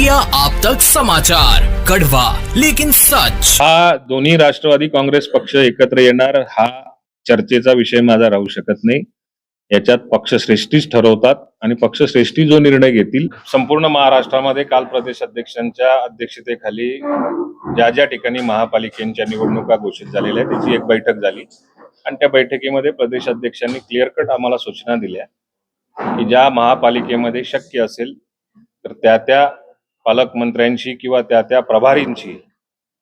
India आप तक समाचार, कड़वा लेकिन सच। हा दोन्ही राष्ट्रवादी काँग्रेस पक्ष एकत्र येणार हा चर्चेचा विषय माझा राहू शकत नाही। याच्यात पक्षश्रेष्ठीच ठरवतात आणि पक्षश्रेष्ठी जो निर्णय घेतील। संपूर्ण महाराष्ट्रामध्ये काल प्रदेश अध्यक्षांच्या अध्यक्षतेखाली ज्या ज्या ठिकाणी महापालिकेच्या निवडणुका घोषित झालेल्या आहेत त्याची एक बैठक झाली आणि त्या बैठकीमध्ये प्रदेश अध्यक्षांनी क्लिअर कट आम्हाला सूचना दिल्या की ज्या महापालिकेमध्ये शक्य असेल तर त्या पालकमंत्र्यांशी किंवा त्या प्रभारींची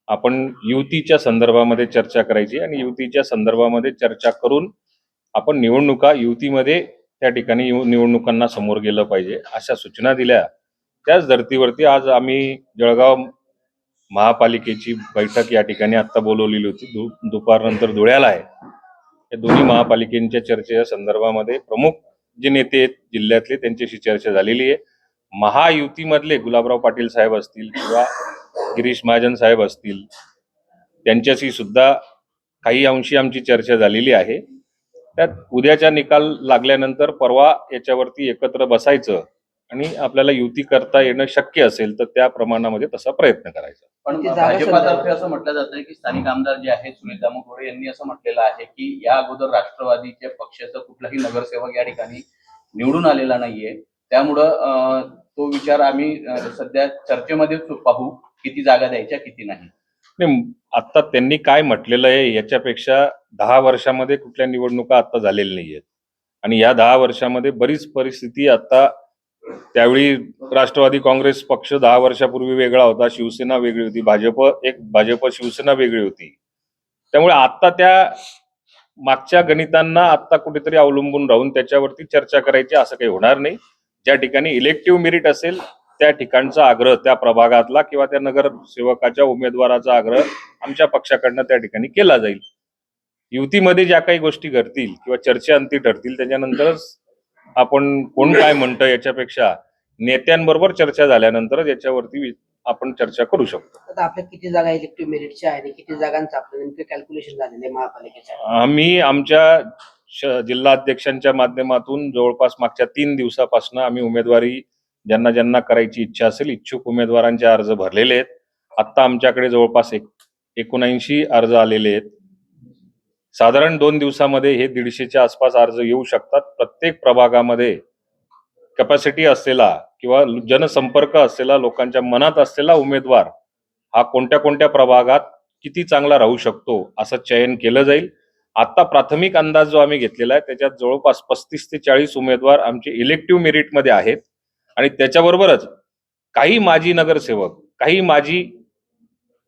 आपण युतीच्या संदर्भामध्ये चर्चा करायची आणि युतीच्या संदर्भामध्ये चर्चा करून आपण निवडणुका युतीमध्ये त्या ठिकाणी निवडणुकांना समोर गेलं पाहिजे अशा सूचना दिल्या। त्याच धर्तीवरती आज आम्ही जळगाव महापालिकेची बैठक या ठिकाणी आता बोलवलेली होती। दुपारनंतर धुळ्याला आहे। या दोन्ही महापालिकेच्या चर्चेच्या संदर्भामध्ये प्रमुख जे नेते आहेत जिल्ह्यातले त्यांच्याशी चर्चा झालेली आहे। महायुतीमधले गुलाबराव पाटील साहेब असतील किंवा गिरीश महाजन साहेब असतील त्यांच्याशी सुद्धा काही अंशी आमची चर्चा झालेली आहे। त्यात उद्याचा निकाल लागल्यानंतर परवा याच्यावरती एकत्र बसायचं आणि आपल्याला युती करता येणं शक्य असेल तर त्या प्रमाणामध्ये तसा प्रयत्न करायचा। पण भाजपातर्फे असं म्हटलं जातं की स्थानिक आमदार जे आहेत सुनील दामोदर यांनी असं म्हटलेलं आहे की या अगोदर राष्ट्रवादीच्या पक्षाचा कुठलाही नगरसेवक या ठिकाणी निवडून आलेला नाहीये, त्यामुळं तो विचार आम्ही सध्या चर्चेमध्ये पाहू किती जागा द्यायच्या किती नाही। आता त्यांनी काय म्हटलेलं आहे याच्यापेक्षा 10 वर्षामध्ये कुठल्या निवडणुका आता झालेल्या नाहीयेत आणि या 10 वर्षामध्ये बरीच परिस्थिती आता त्यावेळी राष्ट्रवादी काँग्रेस पक्ष 10 वर्षापूर्वी वेगळा होता, शिवसेना वेगळी होती, भाजप शिवसेना वेगळी होती। त्यामुळे आता त्या मागच्या गणितांना आता कुठेतरी अवलंबून राहून त्याच्यावरती चर्चा करायची असं काही होणार नाही। ज्या ठिकाणी इलेक्टिव्ह मेरिट असेल त्या ठिकाणचा आग्रह त्या प्रभागातला किंवा त्या नगरसेवकाच्या उमेदवाराचा आग्रह आमच्या पक्षाकडनं त्या ठिकाणी केला जाईल। युतीमध्ये ज्या काही गोष्टी घडतील किंवा चर्चेअंती ठरतील त्याच्यानंतरच आपण कोण काय म्हणतं याच्यापेक्षा नेत्यांबरोबर चर्चा झाल्यानंतरच याच्यावरती आपण चर्चा करू शकतो। आता आपल्या किती जागा इलेक्टिव्ह मेरिटच्या आहे आणि किती जागांचं आपलं नेमकं कॅल्क्युलेशन झालेलं आहे महापालिकेच्या? आम्ही आमच्या जिल्हा अध्यक्षांच्या माध्यमातून जवळपास मागच्या 3 दिवसापासून आम्ही उमेदवारी ज्यांना ज्यांना करायची इच्छा असेल इच्छुक उमेदवारांचे अर्ज भरलेले आहेत। आता आमच्याकडे जवळपास 79 अर्ज आलेले आहेत। साधारण 2 दिवसामध्ये हे 150च्या आसपास अर्ज येऊ शकतात। प्रत्येक प्रभागामध्ये कॅपॅसिटी असलेला किंवा जनसंपर्क असलेला लोकांच्या मनात असलेला उमेदवार हा कोणत्या कोणत्या प्रभागात किती चांगला राहू शकतो असं चयन केलं जाईल। आता प्राथमिक अंदाज जो आम्ही घेतलेला आहे त्याच्यात जवळपास 35 ते 40 उमेदवार आमचे इलेक्टिव्ह मेरिटमध्ये आहेत आणि त्याच्याबरोबरच काही माजी नगरसेवक काही माजी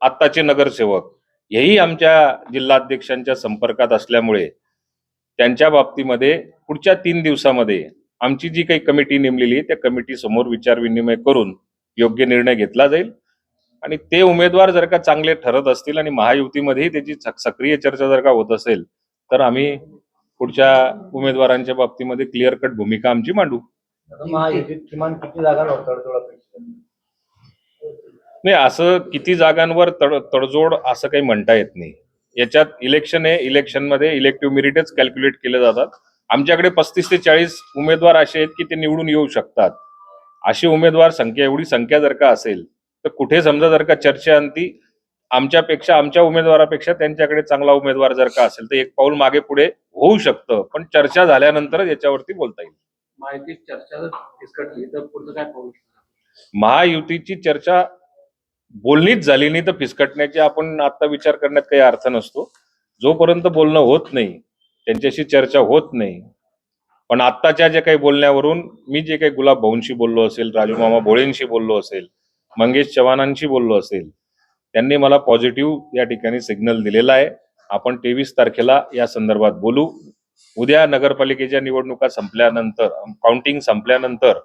आत्ताचे नगरसेवक हेही आमच्या जिल्हाध्यक्षांच्या संपर्कात असल्यामुळे त्यांच्या बाबतीमध्ये पुढच्या 3 दिवसामध्ये आमची जी काही कमिटी नेमलेली आहे त्या कमिटी समोर विचार विनिमय करून योग्य निर्णय घेतला जाईल आणि ते उमेदवार जर का चांगले ठरत असतील आणि महायुतीमध्येही त्याची सक्रिय चर्चा जर का होत असेल तर आम्ही पुढच्या उमेदवारांच्या बाबतीमध्ये क्लिअर कट भूमिका आमची मांडू। महायुतीत किमान किती जागांवर तडजोड अपेक्षित? नाही, असं किती जागांवर तडजोड असं काही म्हणता येत नाही। याच्यात इलेक्शन आहे, इलेक्शनमध्ये इलेक्टिव्ह मेरिटच कॅल्क्युलेट केले जातात। आमच्याकडे 35 ते 40 उमेदवार असे आहेत की ते निवडून येऊ शकतात। अशी उमेदवार एवढी संख्या जर का असेल तर कुठे समजा जर का चर्चेअंती आमच्या उमेदवारापेक्षा त्यांच्याकडे चांगला उमेदवार जर का असेल तर एक पाऊल मागे पुढे होऊ शकतं, पण चर्चा झाल्यानंतरच याच्यावरती बोलता येईल। महायुतीत चर्चा फिसकटली तर पुढचं काय पाहू शकतो? महायुतीची चर्चा बोलणीच झाली नाही तर फिसकटण्याची आपण आता विचार करण्यात काही अर्थ नसतो। जोपर्यंत बोलणं होत नाही त्यांच्याशी चर्चा होत नाही। पण आत्ताच्या जे काही बोलण्यावरून मी जे काही गुलाब भाऊंशी बोललो असेल, राजूमामा भोळेंशी बोललो असेल, मंगेश चव्हाणांशी बोललो असेल, त्यांनी मला पॉझिटिव्ह या ठिकाणी सिग्नल दिलेला आहे। आपण 23 तारखेला या संदर्भात बोलू। उद्या नगरपालिकेच्या निवडणुका संपल्यानंतर काउंटिंग संपल्यानंतर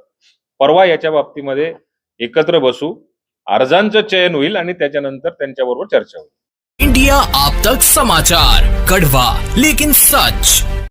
परवा याच्या बाबतीमध्ये एकत्र बसू, अर्जांचं चयन होईल आणि त्याच्यानंतर त्यांच्याबरोबर चर्चा होईल। इंडिया आप तक समाचार, कड़वा लेकिन सच।